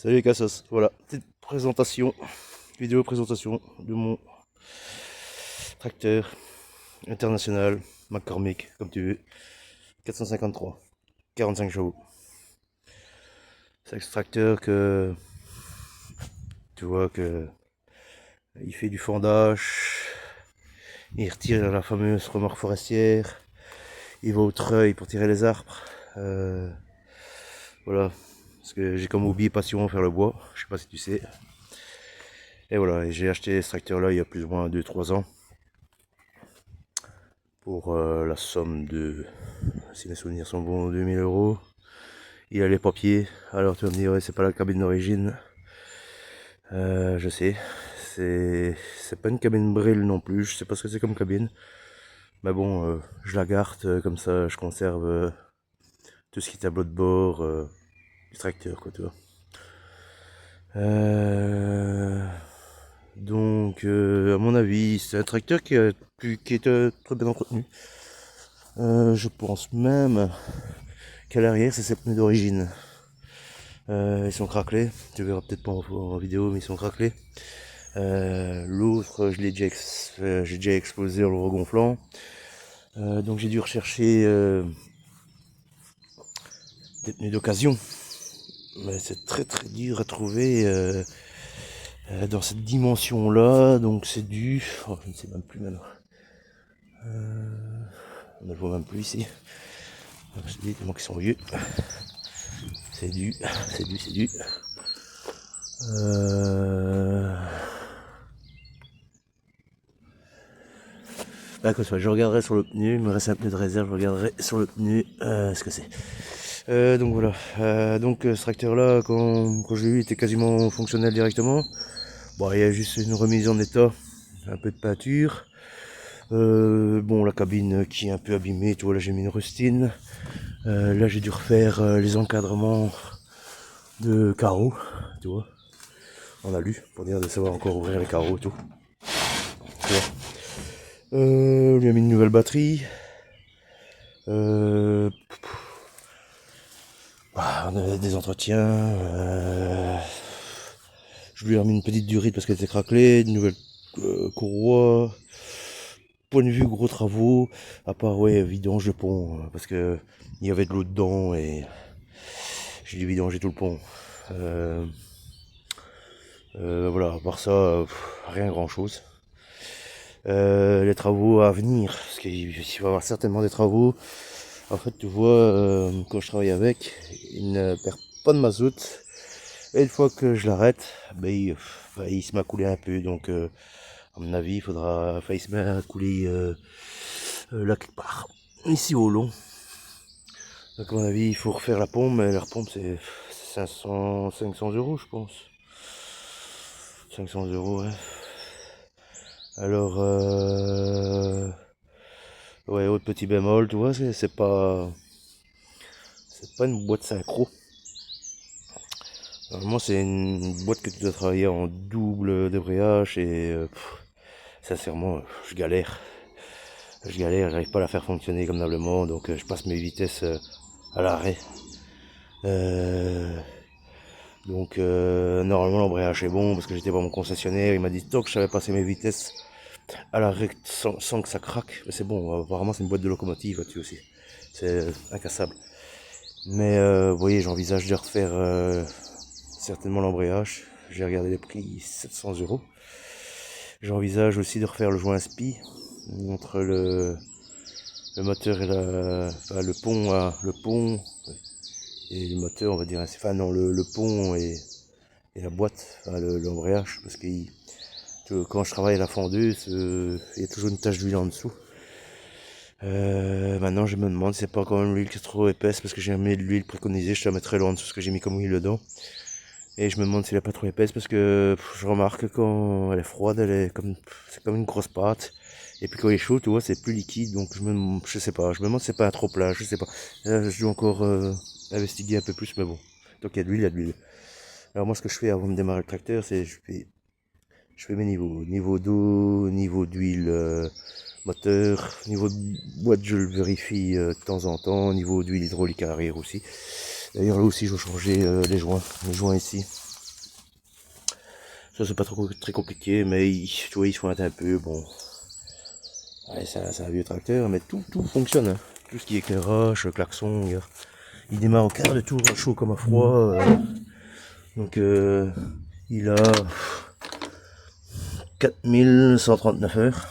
Salut les cassos, voilà, petite présentation, vidéo présentation de mon tracteur international McCormick, comme tu veux, 453, 45 chevaux. C'est un tracteur que tu vois que il fait du fendage, il retire la fameuse remorque forestière, il va au treuil pour tirer les arbres. Voilà, parce que j'ai comme hobby et passion à faire le bois, je sais pas si tu sais. Et voilà, j'ai acheté ce tracteur là il y a plus ou moins 2-3 ans. Pour la somme de, si mes souvenirs sont bons, 2000 euros. Il a les papiers. Alors tu vas me dire, ouais, c'est pas la cabine d'origine. Je sais. C'est pas une cabine Brill non plus. Je sais pas ce que c'est comme cabine. Mais bon, je la garde. Comme ça, je conserve tout ce qui est tableau de bord du tracteur, quoi, tu vois. Donc, à mon avis, c'est un tracteur qui est très bien entretenu. Je pense même qu'à l'arrière, c'est ses pneus d'origine. Ils sont craquelés. Tu verras peut-être pas en vidéo, mais ils sont craquelés. L'autre, j'ai déjà explosé en le regonflant. Donc j'ai dû rechercher des pneus d'occasion. Mais c'est très très dur à trouver dans cette dimension-là. Donc c'est du... Oh, je ne sais même plus maintenant. On ne le voit même plus ici. Je dis tellement qu'ils sont vieux. C'est du... Bah, que soit, je regarderai sur le pneu, il me reste un pneu de réserve, je regarderai sur le pneu ce que c'est. Donc voilà, ce tracteur là, quand je l'ai eu, il était quasiment fonctionnel directement. Bon, il y a juste une remise en état, un peu de peinture. Bon, la cabine qui est un peu abîmée, tu vois, là j'ai mis une rustine. Là j'ai dû refaire les encadrements de carreaux, tu vois. On a lu, pour dire de savoir encore ouvrir les carreaux et tout. Tu vois. On lui a mis une nouvelle batterie. On a des entretiens. Je lui ai remis une petite durite parce qu'elle était craquelée, une nouvelle courroie. Point de vue gros travaux, à part ouais vidange de pont parce que il y avait de l'eau dedans et j'ai dû vidanger tout le pont. Voilà, à part ça, rien grand chose. Les travaux à venir, parce qu'il va y avoir certainement des travaux. En fait, tu vois, quand je travaille avec, il ne perd pas de mazout. Et une fois que je l'arrête, il se met à couler un peu. Donc, à mon avis, il se met à couler là quelque part, ici au long. Donc, à mon avis, il faut refaire la pompe. Mais la pompe, c'est 500 euros, je pense. 500 euros, ouais. Alors, ouais, autre petit bémol, tu vois, c'est pas une boîte synchro. Normalement, c'est une boîte que tu dois travailler en double débrayage et sincèrement, je galère. J'arrive pas à la faire fonctionner convenablement, donc je passe mes vitesses à l'arrêt. Normalement l'embrayage est bon parce que j'étais pas mon concessionnaire, il m'a dit tant que je savais passer mes vitesses à l'arrêt sans que ça craque, c'est bon, apparemment c'est une boîte de locomotive là-dessus aussi, c'est incassable. Mais vous voyez, j'envisage de refaire certainement l'embrayage, j'ai regardé les prix, 700 euros. J'envisage aussi de refaire le joint spi entre le moteur et le pont et le moteur, on va dire, enfin non, le pont et la boîte, enfin l'embrayage, parce que quand je travaille à la fondeuse, il y a toujours une tache d'huile en dessous. Maintenant, je me demande si c'est pas quand même l'huile qui est trop épaisse, parce que j'ai mis de l'huile préconisée, je te la mettrai loin de ce que j'ai mis comme huile dedans. Et je me demande si elle est pas trop épaisse, parce que je remarque quand elle est froide, c'est comme une grosse pâte. Et puis quand il est chaud, tu vois, c'est plus liquide, donc je sais pas, je me demande si c'est pas un trop plat, je sais pas. Là, je dois encore investiguer un peu plus, mais bon. Donc il y a de l'huile, il y a de l'huile. Alors moi, ce que je fais avant de démarrer le tracteur, c'est je fais mes niveaux. Niveau d'eau, niveau d'huile moteur, niveau de boîte, je le vérifie de temps en temps, niveau d'huile hydraulique à arrière aussi. D'ailleurs là aussi, je vais changer les joints ici. Ça c'est pas trop très compliqué, mais tu vois, il se pointe un peu, bon. Ouais, c'est un vieux tracteur, mais tout fonctionne. Hein. Tout ce qui est éclairage, klaxon, regarde. Il démarre au quart de tour, à chaud comme à froid. Donc il a 4139 heures.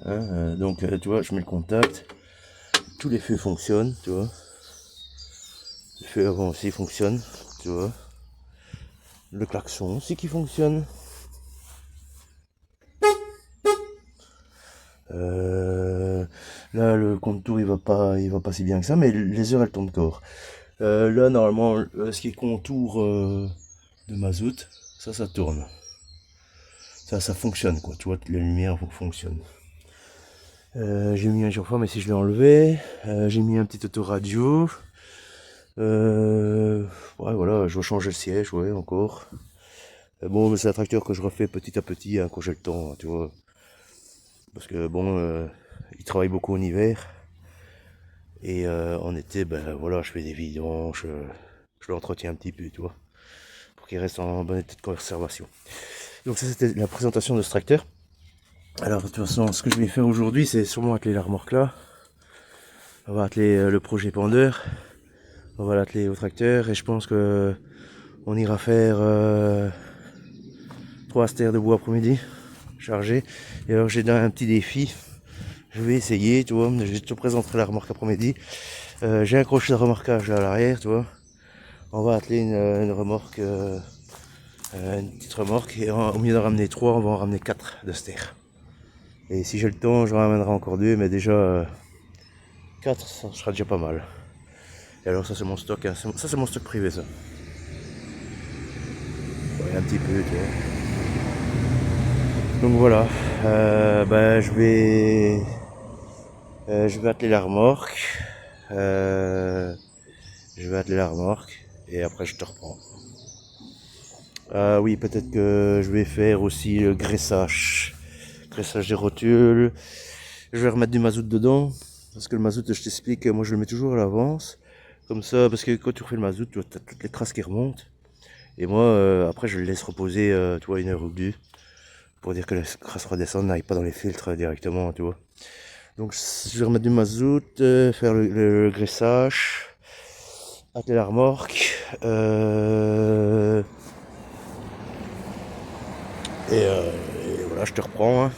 Hein, donc tu vois, je mets le contact. Tous les feux fonctionnent, tu vois. Le feu avant aussi fonctionne, tu vois. Le klaxon aussi qui fonctionne. Là le compte-tour il va pas si bien que ça, mais les heures elles tournent encore. Là normalement ce qui est contour de mazout, ça tourne. Ça fonctionne quoi, tu vois, la lumière fonctionne. J'ai mis un gyrophare mais si je l'ai enlevé. J'ai mis un petit autoradio. Ouais voilà, je vais changer le siège, ouais encore. Bon mais c'est un tracteur que je refais petit à petit hein, quand j'ai le temps, hein, tu vois. Parce que bon, il travaille beaucoup en hiver. Et en été, ben voilà, je fais des vidanges, je l'entretiens un petit peu, tu vois, pour qu'il reste en bon état de conservation. Donc ça c'était la présentation de ce tracteur. Alors de toute façon, ce que je vais faire aujourd'hui, c'est sûrement atteler la remorque là. On va atteler le projet Pendeur. On va l'atteler au tracteur et je pense que on ira faire 3 stères de bois après-midi, chargé. Et alors j'ai un petit défi. Je vais essayer, tu vois, je te présenterai la remorque après-midi. J'ai un crochet de remorquage à l'arrière, tu vois. On va atteler une remorque, une petite remorque, et au lieu d'en ramener 3, on va en ramener 4 de stères. Et si j'ai le temps, je ramènerai encore 2, mais déjà 4, ça sera déjà pas mal. Et alors ça c'est mon stock, hein. Ça c'est mon stock privé ça. Ouais, un petit peu, tu vois. Donc voilà, ben, je vais atteler la remorque. Et après je te reprends. Ah oui, peut-être que je vais faire aussi le graissage des rotules. Je vais remettre du mazout dedans, parce que le mazout, je t'explique, moi je le mets toujours à l'avance, comme ça, parce que quand tu refais le mazout, tu as toutes les traces qui remontent. Et moi, après, je le laisse reposer, tu vois, 1 heure ou 2, pour dire que les traces redescendent, n'aillent pas dans les filtres directement, tu vois. Donc je vais remettre du mazout, faire le graissage, atteler la remorque, et voilà, je te reprends. Hein.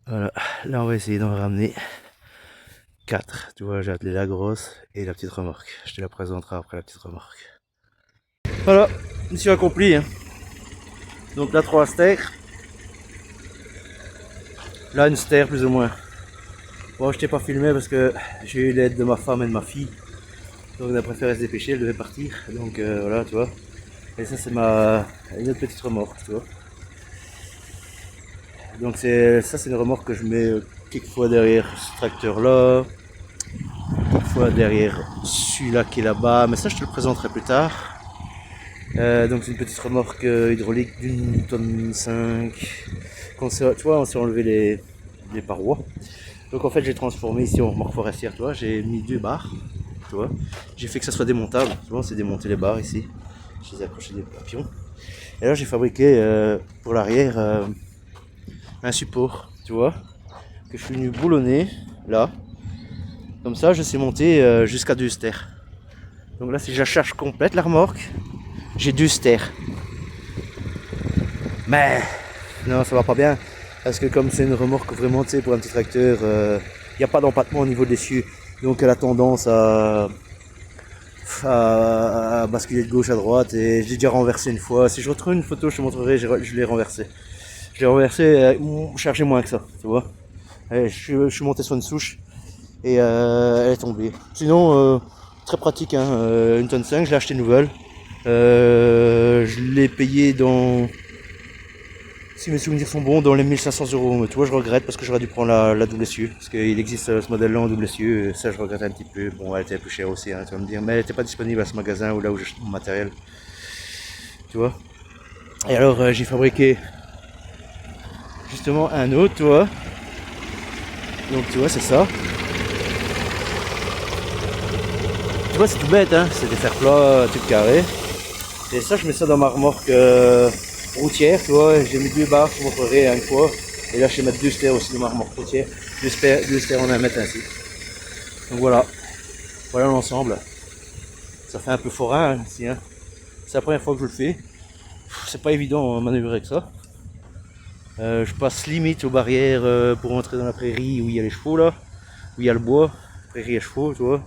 Voilà, là on va essayer d'en ramener 4. Tu vois, j'ai attelé la grosse et la petite remorque. Je te la présenterai après la petite remorque. Voilà, mission accomplie. Hein. Donc là 3 stères. Là, une stère plus ou moins. Bon, je t'ai pas filmé parce que j'ai eu l'aide de ma femme et de ma fille. Donc on a préféré se dépêcher, elle devait partir. Donc voilà, tu vois. Et ça, c'est une autre petite remorque, tu vois. Donc c'est une remorque que je mets quelquefois derrière ce tracteur-là, quelquefois derrière celui-là qui est là-bas. Mais ça, je te le présenterai plus tard. Donc c'est une petite remorque hydraulique d'une tonne 5. Tu vois, on s'est enlevé les parois. Donc en fait j'ai transformé ici en remorque forestière, tu vois, j'ai mis 2 barres, tu vois. J'ai fait que ça soit démontable, tu vois, c'est démonter les barres ici. Je les ai accrochés des papillons. Et là j'ai fabriqué pour l'arrière un support, tu vois, que je suis venu boulonner là. Comme ça je sais monter jusqu'à 2 stères. Donc là si je la charge complète la remorque, j'ai 2 stères. Mais non, ça va pas bien. Parce que comme c'est une remorque vraiment, tu sais, pour un petit tracteur, il n'y a pas d'empattement au niveau de l'essieu. Donc elle a tendance à basculer de gauche à droite. Et je l'ai déjà renversé une fois. Si je retrouve une photo, je te montrerai, je l'ai renversé. Je l'ai renversé, chargé moins que ça, tu vois. Et je suis monté sur une souche et elle est tombée. Sinon, très pratique, hein, une tonne 5, je l'ai acheté nouvelle. Je l'ai payé dans... Si mes souvenirs sont bons, dans les 1500 €. Mais tu vois, je regrette parce que j'aurais dû prendre la double essieu. Parce qu'il existe ce modèle-là en double essieu. Et ça, je regrette un petit peu. Bon, elle était plus chère aussi, hein, tu vas me dire. Mais elle n'était pas disponible à ce magasin ou là où j'achète mon matériel. Tu vois. Et alors, j'ai fabriqué justement un autre, tu vois. Donc, tu vois, c'est ça. Tu vois, c'est tout bête, hein. C'est des fers plats, tout carré. Et ça, je mets ça dans ma remorque routière, tu vois. J'ai mis 2 barres, je vous montrerai une fois. Et là, je vais mettre 2 stères aussi dans ma remorque routière. 2 stères en 1 mètre ainsi. Donc voilà. Voilà l'ensemble. Ça fait un peu forain hein, ici. Hein. C'est la première fois que je le fais. C'est pas évident à manœuvrer avec ça. Je passe limite aux barrières pour entrer dans la prairie où il y a les chevaux là. Où il y a le bois. Prairie à chevaux, tu vois.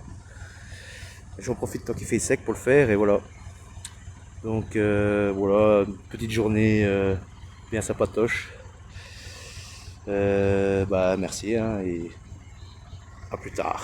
J'en profite tant qu'il fait sec pour le faire et voilà. Donc voilà, une petite journée bien sympatoche. Bah merci hein, et à plus tard.